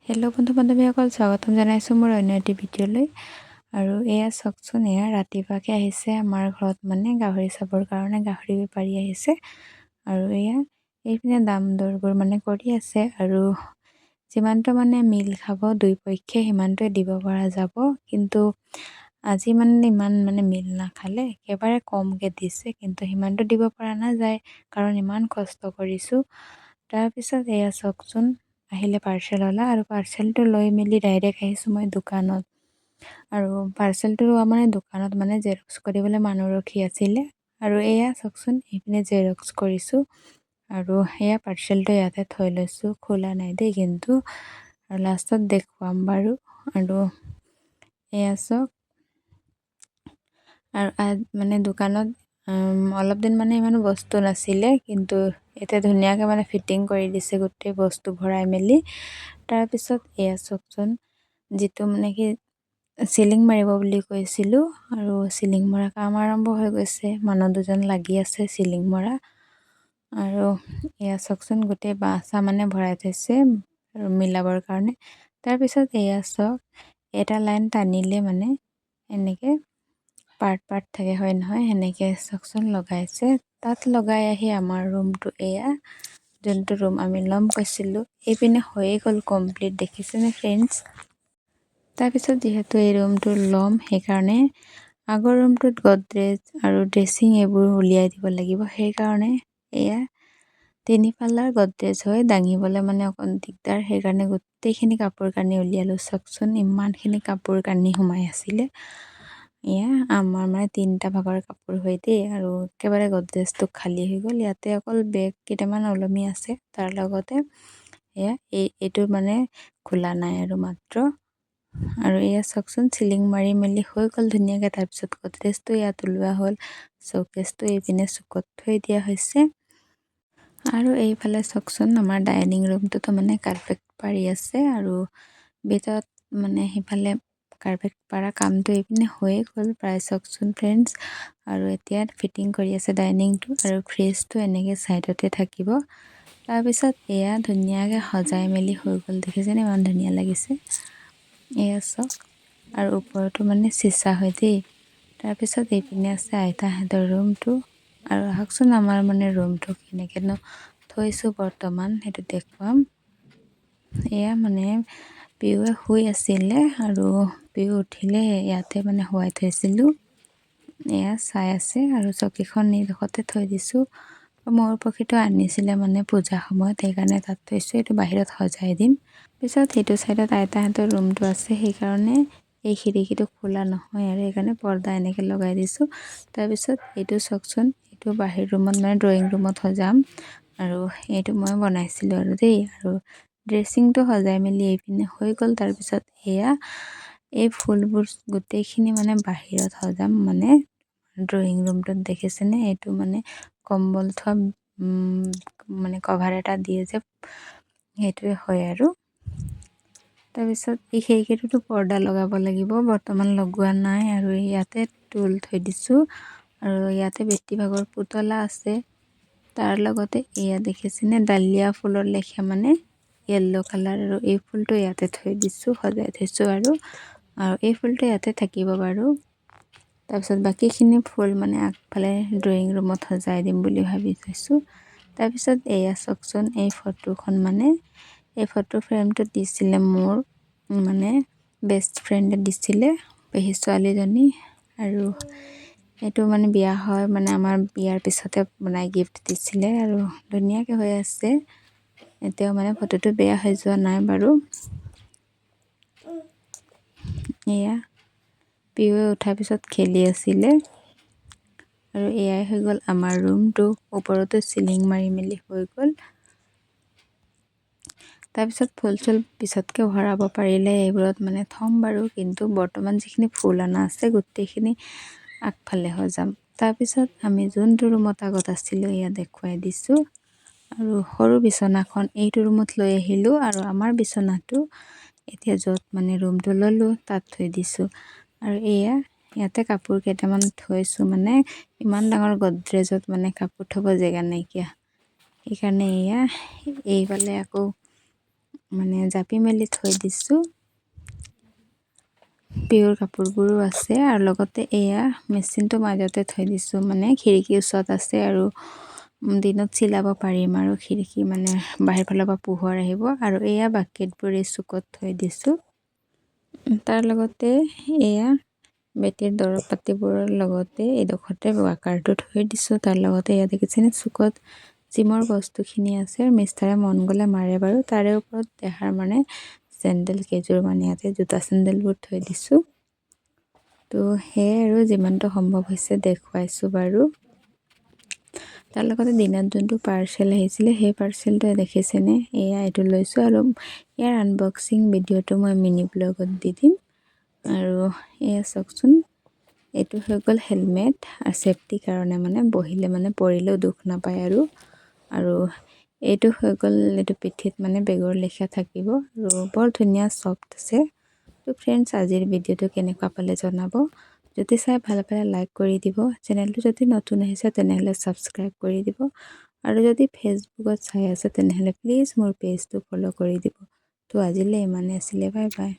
Hello' বন্ধু বান্ধৱীসকল, স্বাগতম জনাইছোঁ মোৰ অন্য এটি ভিডিঅ'লৈ। আৰু এয়া চাওকচোন, এয়া ৰাতিপুৱাকৈ আহিছে আমাৰ ঘৰত মানে গাহৰি চাবৰ কাৰণে গাহৰি বেপাৰী আহিছে। আৰু এয়া এইপিনে দাম দৰবোৰ মানে কৰি আছে। আৰু যিমানটো মানে মিল খাব দুই পক্ষে সিমানটোৱে দিব পৰা যাব, কিন্তু আজি মানে ইমান মানে মিল নাখালে, একেবাৰে কমকৈ দিছে, কিন্তু সিমানটো দিব পৰা নাযায় কাৰণ ইমান কষ্ট কৰিছোঁ। তাৰপিছত এয়া চাওকচোন, আহিলে পাৰ্চেলৱালা, আৰু পাৰ্চেলটো লৈ মেলি ডাইৰেক্ট আহিছোঁ মই দোকানত। আৰু পাৰ্চেলটো মানে দোকানত মানে জেৰক্স কৰিবলৈ মানুহ ৰখি আছিলে। আৰু এয়া চাওকচোন, এইপিনে জেৰক্স কৰিছোঁ আৰু সেয়া পাৰ্চেলটো ইয়াতে থৈ লৈছোঁ, খোলা নাই দেই কিন্তু, আৰু লাষ্টত দেখুৱাম বাৰু। আৰু এয়া চাওক, আৰু মানে দোকানত অলপ দিন মানে ইমান বস্তু নাছিলে, কিন্তু এতিয়া ধুনীয়াকৈ মানে ফিটিং কৰি দিছে গোটেই বস্তু ভৰাই মেলি। তাৰপিছত এয়া চাওকচোন, যিটো মানে কি চিলিং মাৰিব বুলি কৈছিলোঁ, আৰু চিলিং মৰা কাম আৰম্ভ হৈ গৈছে, মানুহ দুজন লাগি আছে চিলিং মৰা। আৰু এয়া চাওকচোন, গোটেই বাঁহ চাহ মানে ভৰাই থৈছে আৰু মিলাবৰ কাৰণে। তাৰপিছত এয়া চাওক, এটা লাইন টানিলে মানে এনেকৈ পাৰ্ট পাৰ্ট থাকে হয় নহয়, সেনেকৈ চাওকচোন লগাইছে। তাত লগাই আহি আমাৰ ৰুমটো, এয়া যোনটো ৰুম আমি ল'ম কৈছিলোঁ, এইপিনে হৈয়ে গ'ল কমপ্লিট, দেখিছেনে ফ্ৰেণ্ডছ। তাৰপিছত যিহেতু এই ৰুমটো ল'ম, সেইকাৰণে আগৰ ৰুমটোত গডৰেজ আৰু ড্ৰেছিং এইবোৰ উলিয়াই দিব লাগিব। সেইকাৰণে এয়া 3 পাল্লাৰ গডৰেজ হয়, দাঙিবলৈ মানে অকণ দিগদাৰ, সেইকাৰণে গোটেইখিনি কাপোৰ কানি উলিয়ালোঁ। চাওকচোন, ইমানখিনি কাপোৰ কানি সোমাই আছিলে। এয়া আমাৰ মানে 3টা ভাগৰ কাপোৰ হয় দেই, আৰু একেবাৰে গডৰেজটো খালী হৈ গ'ল। ইয়াতে অকল বেগ কেইটামান ওলমি আছে, তাৰ লগতে এয়া এইটো মানে খোলা নাই আৰু মাত্ৰ। আৰু এয়া চাওকচোন, চিলিং মাৰি মেলি হৈ গ'ল ধুনীয়াকৈ। তাৰপিছত গডৰেজটো ইয়াত ওলোৱা হ'ল, শ্ব'কেছটো এইপিনে চুকত থৈ দিয়া হৈছে। আৰু এইফালে চাওকচোন, আমাৰ ডাইনিং ৰুমটোতো মানে কাৰ্পেট পাৰি আছে, আৰু ভিতৰত মানে সিফালে কাৰ্পেট পাৰা কামটো এইপিনে হৈয়ে গ'ল প্ৰায়। চাওকচোন ফ্ৰেণ্ডছ, আৰু এতিয়া ফিটিং কৰি আছে ডাইনিংটো, আৰু ফ্ৰিজটো এনেকৈ ছাইডতে থাকিব। তাৰপিছত এয়া ধুনীয়াকৈ সজাই মেলি হৈ গ'ল, দেখিছেনে ইমান ধুনীয়া লাগিছে। এয়া চাওক, আৰু ওপৰতো মানে চিচা হয় দেই। তাৰপিছত এইপিনে আছে আইতাহঁতৰ ৰুমটো। আৰু আহকচোন, আমাৰ মানে ৰুমটো কেনেকৈনো থৈছোঁ বৰ্তমান সেইটো দেখুৱাম। এয়া মানে পিউৱে শুই আছিলে, আৰু পিউ উঠিলে ইয়াতে মানে শুৱাই থৈছিলোঁ। এয়া চাই আছে, আৰু চকীখন নিডোখৰতে থৈ দিছোঁ। মোৰ পক্ষীটো আনিছিলে মানে পূজা সময়ত, সেইকাৰণে তাত থৈছোঁ, এইটো বাহিৰত সজাই দিম পিছত। সেইটো ছাইডত আইতাহঁতৰ ৰুমটো আছে, সেইকাৰণে এই খিৰিকীটো খোলা নহয়, আৰু সেইকাৰণে পৰ্দা এনেকৈ লগাই দিছোঁ। তাৰপিছত এইটো চাওকচোন, এইটো বাহিৰ ৰুমত মানে ড্ৰয়িং ৰুমত সজাম, আৰু এইটো মই বনাইছিলোঁ আৰু দেই। আৰু ড্ৰেছিংটো সজাই মেলি এইপিনে হৈ গ'ল। তাৰপিছত এয়া এই ফুলবোৰ গোটেইখিনি মানে বাহিৰত সজাম, মানে ড্ৰয়িং ৰুমটোত দেখিছেনে, এইটো মানে কম্বল থোৱা মানে কভাৰ এটা দিয়ে যে, সেইটোৱে হয়। আৰু তাৰপিছত এই খিৰিকীটোতো পৰ্দা লগাব লাগিব, বৰ্তমান লগোৱা নাই। আৰু ইয়াতে টুল থৈ দিছোঁ, আৰু ইয়াতে বেছিভাগৰ পুতলা আছে। তাৰ লগতে এয়া দেখিছেনে, ডালিয়া ফুলৰ লেখীয়া মানে য়েল্ল' কালাৰ, আৰু এই ফুলটো ইয়াতে থৈ দিছোঁ, সজাই থৈছোঁ। আৰু এই ফুলটো ইয়াতে থাকিব বাৰু। তাৰপিছত বাকীখিনি ফুল মানে আগফালে ড্ৰয়িং ৰুমত সজাই দিম বুলি ভাবি থৈছোঁ। তাৰপিছত এয়া চাওকচোন, এই ফটোখন মানে এই ফটো ফ্ৰেমটো দিছিলে মোৰ মানে বেষ্ট ফ্ৰেণ্ডে দিছিলে, পেহী ছোৱালীজনী। আৰু এইটো মানে বিয়া হয় মানে আমাৰ বিয়াৰ পিছতে বনাই গিফ্ট দিছিলে, আৰু ধুনীয়াকৈ হৈ আছে এতিয়াও, মানে ফটোটো বেয়া হৈ যোৱা নাই বাৰু। এয়া পিউৱে উঠাৰ পিছত খেলি আছিলে। আৰু এয়াই হৈ গ'ল আমাৰ ৰুমটো, ওপৰতো চিলিং মাৰি মেলি হৈ গ'ল। তাৰপিছত ফুল চুল পিছতকৈ ভৰাব পাৰিলে এইবোৰত মানে থ'ম বাৰু, কিন্তু বৰ্তমান যিখিনি ফুল অনা আছে গোটেইখিনি আগফালে সজাম। তাৰপিছত আমি যোনটো ৰুমত আগত আছিলোঁ এয়া দেখুৱাই দিছোঁ। আৰু সৰু বিচনাখন এইটো ৰুমত লৈ আহিলোঁ, আৰু আমাৰ বিচনাটো এতিয়া য'ত মানে ৰুমটো ল'লোঁ তাত থৈ দিছোঁ। আৰু এয়া ইয়াতে কাপোৰ কেইটামান থৈছোঁ, মানে ইমান ডাঙৰ গডৰেজত মানে কাপোৰ থ'ব জেগা নাইকিয়া, সেইকাৰণে এয়া এইফালে আকৌ মানে জাপি মেলি থৈ দিছোঁ। পিয়ৰ কাপোৰবোৰো আছে আৰু লগতে এয়া মেচিনটো মাজতে থৈ দিছোঁ, মানে খিৰিকীৰ ওচৰত আছে আৰু দিনত চিলাব পাৰিম আৰু খিৰিকী মানে বাহিৰ ফালৰ পৰা পোহৰ আহিব। আৰু এয়া বাকেটবোৰ এই চুকত থৈ দিছোঁ। তাৰ লগতে এয়া বেটীৰ দৰৱ পাতিবোৰৰ লগতে এইডোখৰতে ৱাকাৰটো থৈ দিছোঁ। তাৰ লগতে এয়া দেখিছেনে চুকত জিমৰ বস্তুখিনি আছে। মিষ্টাৰে মন গ'লে মাৰে বাৰু। তাৰে ওপৰত দেখাৰ মানে চেণ্ডেল কেইযোৰ মানে ইয়াতে জোতা চেণ্ডেলবোৰ থৈ দিছোঁ। তো সেয়াই আৰু যিমানটো সম্ভৱ হৈছে দেখুৱাইছোঁ বাৰু। তাৰ লগতে দিনত যোনটো পাৰ্চেল আহিছিলে সেই পাৰ্চেলটো দেখিছেনে, এয়া এইটো লৈছোঁ আৰু ইয়াৰ আনবক্সিং ভিডিঅ'টো মই মিনি ব্লগত দি দিম। আৰু এয়া চাওকচোন, এইটো হৈ গ'ল হেলমেট আৰু ছেফটিৰ কাৰণে, মানে বহিলে মানে পৰিলেও দুখ নাপায় আৰু এইটো হৈ গ'ল, এইটো পিঠিত মানে বেগৰ লেখীয়া থাকিব আৰু বৰ ধুনীয়া ছফ্ট আছে। তো ফ্ৰেণ্ডছ, আজিৰ ভিডিঅ'টো কেনেকুৱা পালে জনাব। যদি চাই ভাল পালে লাইক কৰি দিব। চেনেলটো যদি নতুন আহিছে তেনেহ'লে ছাবস্ক্ৰাইব কৰি দিব। আৰু যদি ফেচবুকত চাই আছে তেনেহ'লে প্লিজ মোৰ পেজটো ফ'ল' কৰি দিব। তো আজিলৈ ইমানেই আছিলে, বাই বাই।